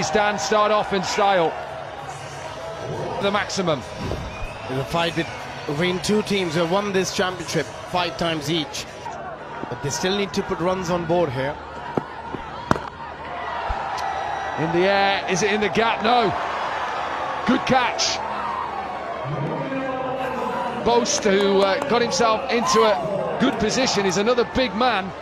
Pakistan start off in style. The maximum. The fight between two teams who have won this championship 5 times each. But they still need to put runs on board here. In the air, is it in the gap? No. Good catch. Boast, who got himself into a good position, is another big man.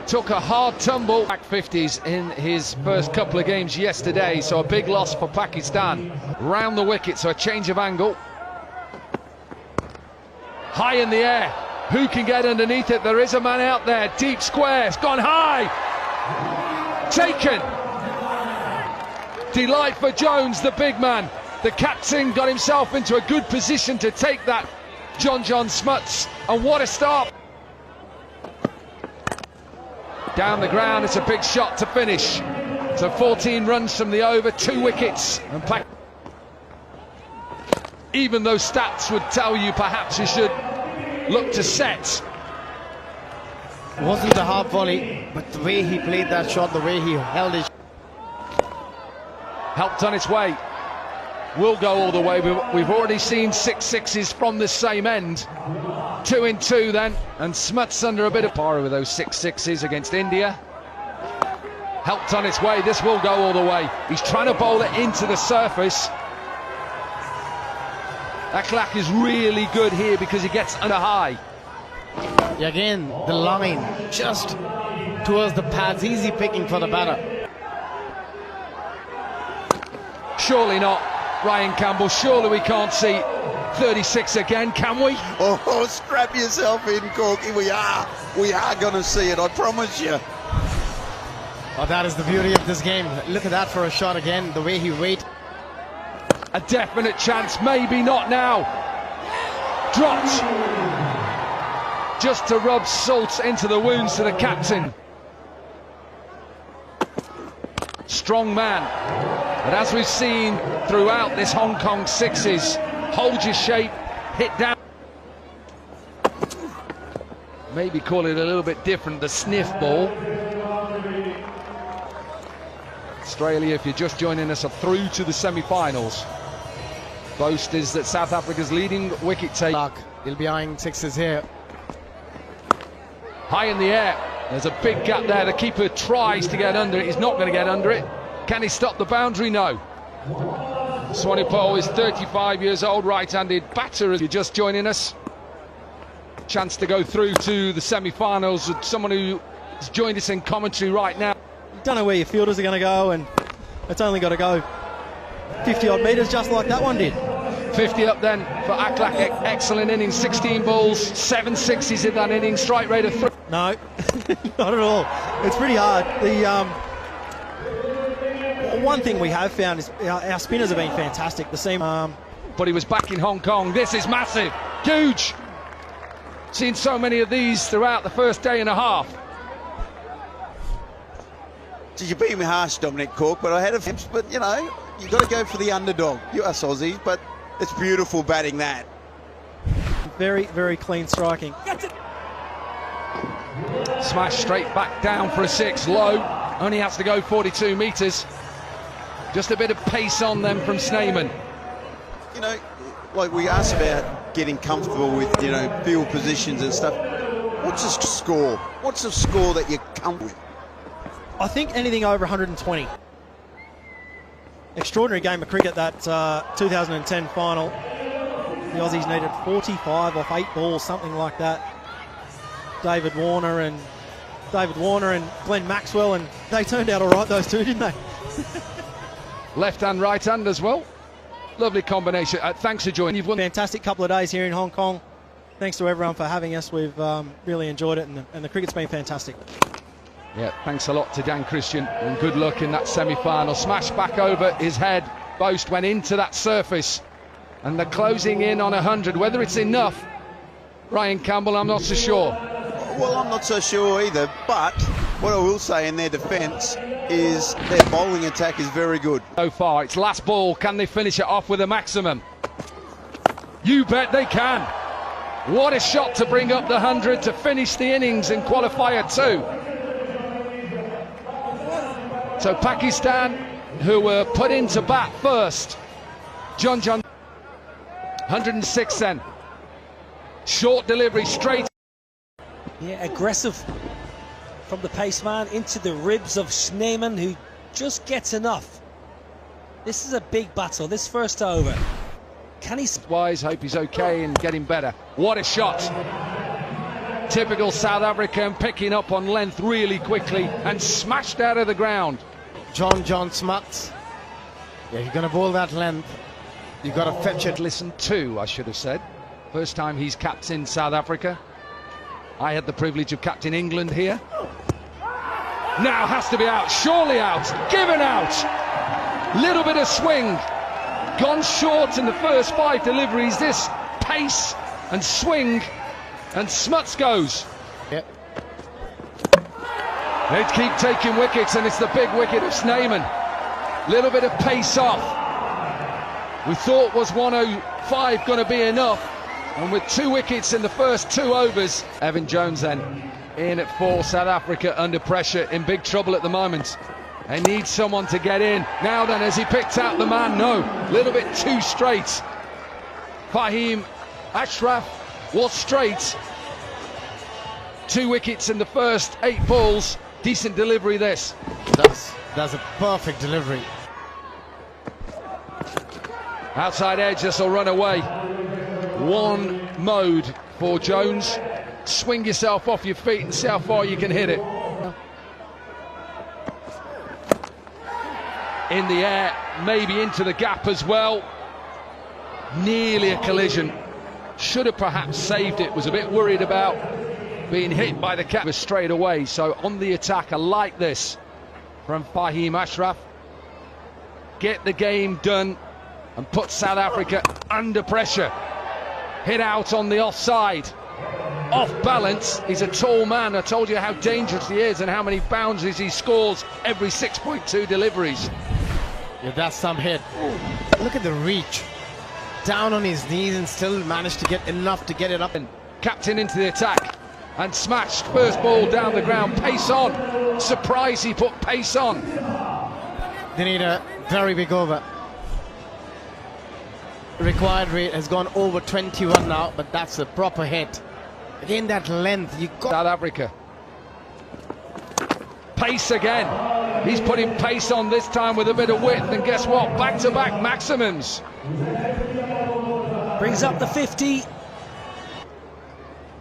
Took a hard tumble. Back 50s in his first couple of games yesterday, so a big loss for Pakistan. Round the wicket, so a change of angle. High in the air. Who can get underneath it? There is a man out there. Deep square. It's gone high. Taken. Delight for Jones, the big man. The captain got himself into a good position to take that. John Smuts. And what a start. Down the ground, it's a big shot to finish. So 14 runs from the over, 2 wickets. And even those stats would tell you perhaps you should look to set. It wasn't a hard volley, but the way he played that shot, the way he held it. Helped on its way. Will go all the way. We've already seen 6 sixes from the same end. 2 in 2 then, and Smuts under a bit of power with those 6 sixes against India. Helped on its way. This will go all the way. He's trying to bowl it into the surface. Akhlaq is really good here because he gets under high. Again, the line just towards the pads. Easy picking for the batter. Surely not, Ryan Campbell. Surely we can't see 36 again, can we? Oh, strap yourself in, Corky. We are going to see it, I promise you. Oh, that is the beauty of this game. Look at that for a shot again, the way he waited. A definite chance, maybe not now. Dropped. Just to rub salt into the wounds to the captain. Strong man. But as we've seen throughout this Hong Kong sixes, hold your shape, hit down. Maybe call it a little bit different, the sniff ball. Australia, if you're just joining us, are through to the semi-finals. Boast is that South Africa's leading wicket taker. He'll be eyeing 6s here. High in the air. There's a big gap there. The keeper tries to get under it. He's not going to get under it. Can he stop the boundary? No. Swanepoel is 35 years old, right-handed batter. If you're just joining us, chance to go through to the semi-finals with someone who has joined us in commentary right now. You don't know where your fielders are going to go, and it's only got to go 50-odd metres just like that one did. 50 up then for Akhlaq. Excellent innings, 16 balls, 7 sixes in that inning, strike rate of 3. No, not at all. It's pretty hard. The one thing we have found is our spinners have been fantastic. The same, but he was back in Hong Kong. This is massive, huge. Seen so many of these throughout the first day and a half. Did you beat me harsh, Dominic Cork? But I had a but you know, you got to go for the underdog. You us Aussies, but it's beautiful batting that. Very, very clean striking. Smash straight back down for a 6, low. Only has to go 42 metres. Just a bit of pace on them from Sneyman. You know, like we asked about getting comfortable with, you know, field positions and stuff. What's a score? What's a score that you come with? I think anything over 120. Extraordinary game of cricket, that 2010 final. The Aussies needed 45 off 8 balls, something like that. David Warner and Glenn Maxwell, and they turned out all right, those two, didn't they? Left hand, right hand as well. Lovely combination. Thanks for joining. You've won. Fantastic couple of days here in Hong Kong. Thanks to everyone for having us. We've really enjoyed it, and the cricket's been fantastic. Yeah, thanks a lot to Dan Christian, and good luck in that semi-final. Smash back over his head. Boast went into that surface, and they're closing in on 100. Whether it's enough, Ryan Campbell, I'm not so sure. Well, I'm not so sure either, but what I will say in their defence is their bowling attack is very good. So far, it's last ball. Can they finish it off with a maximum? You bet they can. What a shot to bring up the 100 to finish the innings in qualifier 2. So Pakistan, who were put into bat first. John 106 then. Short delivery straight. Yeah, aggressive from the paceman into the ribs of Schneemann, who just gets enough. This is a big battle, this first over. Can he... Wise, hope he's okay and getting better. What a shot. Typical South African, picking up on length really quickly and smashed out of the ground. John Smuts. Yeah, you're going to bowl that length. You've got to fetch it. Listen to, I should have said. First time he's captained South Africa. I had the privilege of captaining England here. Now has to be out, surely out, given out. Little bit of swing. Gone short in the first 5 deliveries. This pace and swing, and Smuts goes. Yep. They keep taking wickets, and it's the big wicket of Schneemann. Little bit of pace off. We thought was 105 going to be enough, and with 2 wickets in the first 2 overs. Evan Jones then in at 4. South Africa under pressure, in big trouble at the moment. They need someone to get in. Now then, has he picked out the man? No, little bit too straight. Fahim Ashraf was straight. 2 wickets in the first 8 balls. Decent delivery this. That's a perfect delivery. Outside edge, this will run away. One mode for Jones. Swing yourself off your feet and see how far you can hit it. In the air, maybe into the gap as well. Nearly a collision. Should have perhaps saved it. Was a bit worried about being hit by the cap straight away. So on the attack, I like this from Fahim Ashraf. Get the game done and put South Africa under pressure. Hit out on the offside. Off balance. He's a tall man. I told you how dangerous he is and how many boundaries he scores every 6.2 deliveries. Yeah, that's some hit. Look at the reach. Down on his knees and still managed to get enough to get it up. And captain into the attack and smashed first ball down the ground. Pace on. Surprise, he put pace on. They need a very big over. Required rate has gone over 21 now, but that's a proper hit. Again, that length, you got... South Africa. Pace again. He's putting pace on this time with a bit of width, and guess what? Back-to-back maximums. Brings up the 50.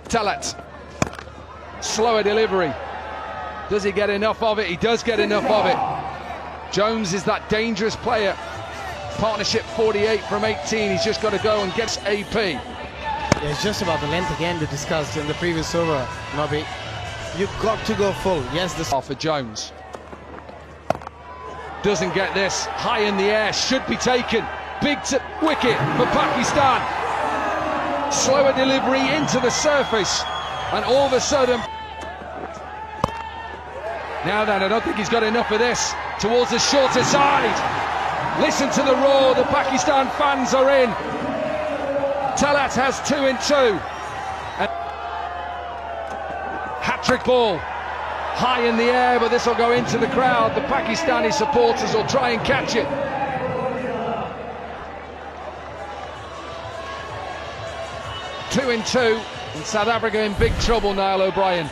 Talat. Slower delivery. Does he get enough of it? He does get enough of it. Jones is that dangerous player. Partnership 48 from 18. He's just got to go and get AP. Yeah, it's just about the length again we discussed in the previous over, Nobby. You've got to go full. Yes, this for Jones. Doesn't get this. High in the air. Should be taken. Big wicket for Pakistan. Slower delivery into the surface. And all of a sudden... Now then, I don't think he's got enough of this. Towards the shorter side. Listen to the roar. The Pakistan fans are in. Talat has 2 in 2. And hat-trick ball. High in the air, but this will go into the crowd. The Pakistani supporters will try and catch it. Two in 2, and South Africa in big trouble, Niall O'Brien.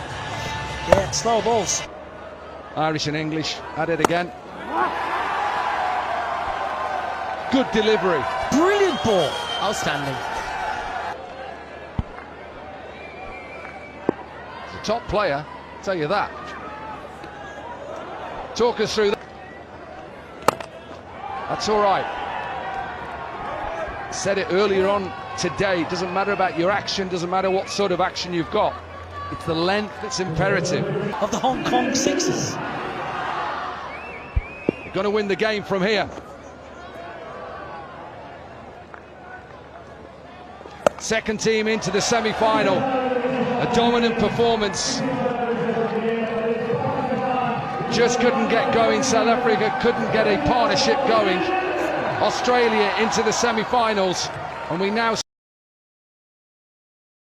Yeah, slow balls. Irish and English at it again. Good delivery. Brilliant ball. outstanding. He's a top player, I'll tell you that. Talk us through that. That's all right. Said it earlier on today, it doesn't matter about your action, doesn't matter what sort of action you've got. It's the length that's imperative. Of the Hong Kong Sixers. You're going to win the game from here. Second team into the semi-final. A dominant performance. Just couldn't get going. South Africa couldn't get a partnership going. Australia into the semi-finals, and we now